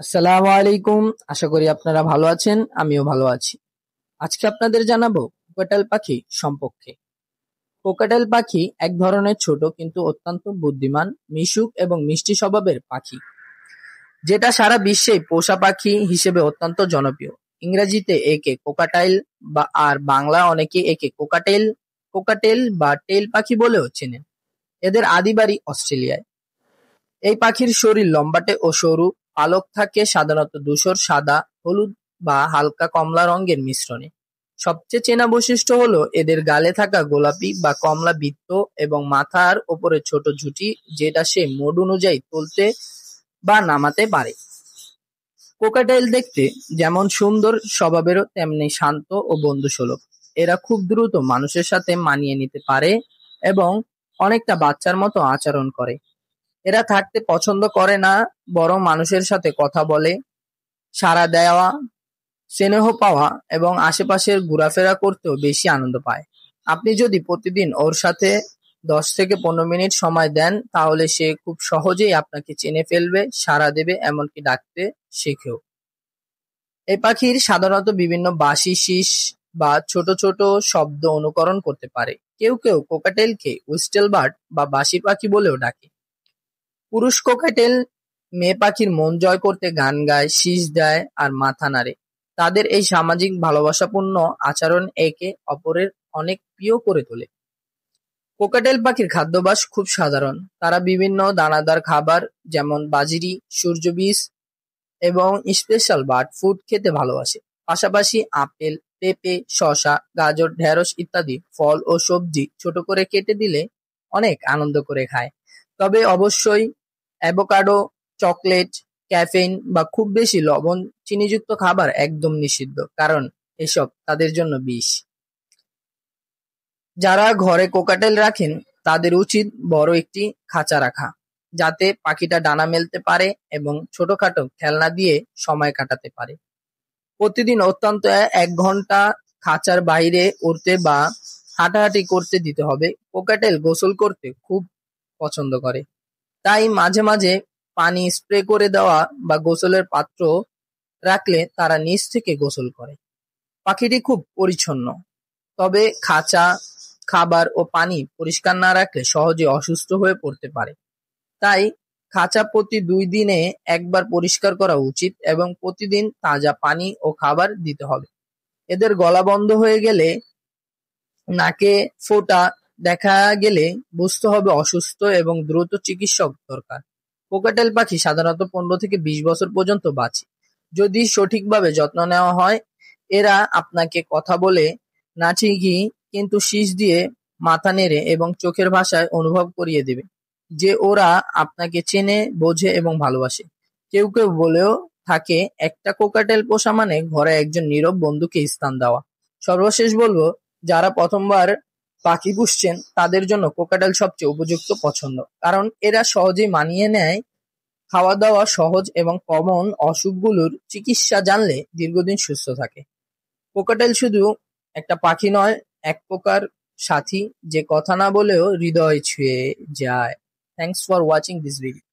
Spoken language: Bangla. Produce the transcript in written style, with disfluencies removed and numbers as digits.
আসসালামু আলাইকুম। আশা করি আপনারা ভালো আছেন, আমিও ভালো আছি। আজকে আপনাদের জানাবো কোকাটেল পাখি সম্পর্কে। কোকাটেল পাখি এক ধরনের ছোট কিন্তু অত্যন্ত বুদ্ধিমান, মিশুক এবং মিষ্টি স্বভাবের পাখি, যেটা সারা বিশ্বে পোষা পাখি হিসেবে অত্যন্ত জনপ্রিয়। ইংরেজিতে একে কোকাটাইল আর বাংলা অনেকে একে কোকাটেল বা টেল পাখি বলেও চেনেন। এদের আদি বাড়ি অস্ট্রেলিয়ায়। এই পাখির শরীর লম্বাটে ও সরু, পালক থাকে সাধারণত ধূসর সাদা, হলুদ বা হালকা কমলা রঙের মিশ্রণে। সবচেয়ে চেনা বৈশিষ্ট্য হলো এদের গালে থাকা গোলাপি বা কমলা বৃত্ত এবং মাথার ওপরে ছোট ঝুঁটি, যেটা সে মোড অনুযায়ী তুলতে বা নামাতে পারে। কোকাটেল দেখতে যেমন সুন্দর, স্বভাবেরও তেমনি শান্ত ও বন্ধুসুলভ। এরা খুব দ্রুত মানুষের সাথে মানিয়ে নিতে পারে এবং অনেকটা বাচ্চার মতো আচরণ করে। এরা থাকতে পছন্দ করে না, বরং মানুষের সাথে কথা বলে, সাড়া দেওয়া, স্নেহ পাওয়া এবং আশেপাশের ঘোরাফেরা করতেও বেশি আনন্দ পায়। আপনি যদি প্রতিদিন ওর সাথে 10 থেকে 15 মিনিট সময় দেন, তাহলে সে খুব সহজেই আপনাকে চিনে ফেলবে, সাড়া দেবে, এমনকি ডাকতে শেখেও। এই পাখির সাধারণত বিভিন্ন বাঁশি, শীষ বা ছোট ছোট শব্দ অনুকরণ করতে পারে। কেউ কেউ কোকাটেলকে হুইস্টেল বার্ড বা বাঁশি পাখি বলেও ডাকে। পুরুষ কোকাটেল মেয়ে পাখির মন জয় করতে গান গায়, শীষ দেয় আর মাথা নাড়ে। তাদের এই সামাজিক ভালোবাসাপূর্ণ আচরণ একে অপরের অনেক প্রিয় করে তোলে। কোকাটেল পাখির খাদ্যাভ্যাস খুব সাধারণ। তারা বিভিন্ন দানাদার খাবার যেমন বাজরি, সূর্যবীজ এবং স্পেশাল বার্ড ফুড খেতে ভালোবাসে। পাশাপাশি আপেল, পেঁপে, শসা, গাজর, ঢেঁড়স ইত্যাদি ফল ও সবজি ছোট করে কেটে দিলে অনেক আনন্দ করে খায়। তবে অবশ্যই অ্যাভোকাডো, চকলেট, ক্যাফেইন বা খুব বেশি লবণ চিনিযুক্ত খাবার একদম নিষিদ্ধ, কারণ এসব তাদের জন্য বিষ। যারা ঘরে কোকাটেল রাখেন তাদের উচিত বড় একটি খাঁচা রাখা, যাতে পাখিটা ডানা মেলতে পারে এবং ছোটখাটো খেলনা দিয়ে সময় কাটাতে পারে। প্রতিদিন অন্তত 1 ঘন্টা খাঁচার বাইরে উড়তে বা হাঁটাহাঁটি করতে দিতে হবে। কোকাটেল গোসল করতে খুব পছন্দ করে, তাই মাঝে মাঝে পানি স্প্রে করে দেওয়া বা গোসলের পাত্র রাখলে তারা নিজ থেকে গোসল করে। পাখিটি খুব পরিচ্ছন্ন, তবে খাঁচা, খাবার ও পানি পরিষ্কার না রাখলে সহজে অসুস্থ হয়ে পড়তে পারে। তাই খাঁচা প্রতি 2 দিনে একবার পরিষ্কার করা উচিত এবং প্রতিদিন তাজা পানি ও খাবার দিতে হবে। এদের গলা বন্ধ হয়ে গেলে, নাকে ফোঁটা দেখা গেলে বুঝতে হবে অসুস্থ এবং দ্রুত চিকিৎসক দরকার। কোকাটেল পাখি সাধারণত 15 থেকে 20 বছর পর্যন্ত বাঁচে, যদি সঠিকভাবে যত্ন নেওয়া হয়। এরা আপনাকে কথা বলে না ঠিকই, কিন্তু শীষ দিয়ে, মাথা নেড়ে এবং চোখের ভাষায় অনুভব করিয়ে দেবে যে ওরা আপনাকে চেনে, বোঝে এবং ভালোবাসে। কেউ কেউ বলেও থাকে, একটা কোকাটেল পোষা মানে ঘরে একজন নীরব বন্ধুকে স্থান দেওয়া। সর্বশেষ বলবো, যারা প্রথমবার পাখি পুষছেন তাদের জন্য কোকাটেল সবচেয়ে উপযুক্ত পছন্দ, কারণ এরা সহজেই মানিয়ে নেয়, খাওয়া দাওয়া সহজ এবং কমন অসুখগুলোর চিকিৎসা জানলে দীর্ঘদিন সুস্থ থাকে। কোকাটেল শুধু একটা পাখি নয়, এক প্রকার সাথী, যে কথা না বলেও হৃদয় ছুঁয়ে যায়। Thanks for watching this video.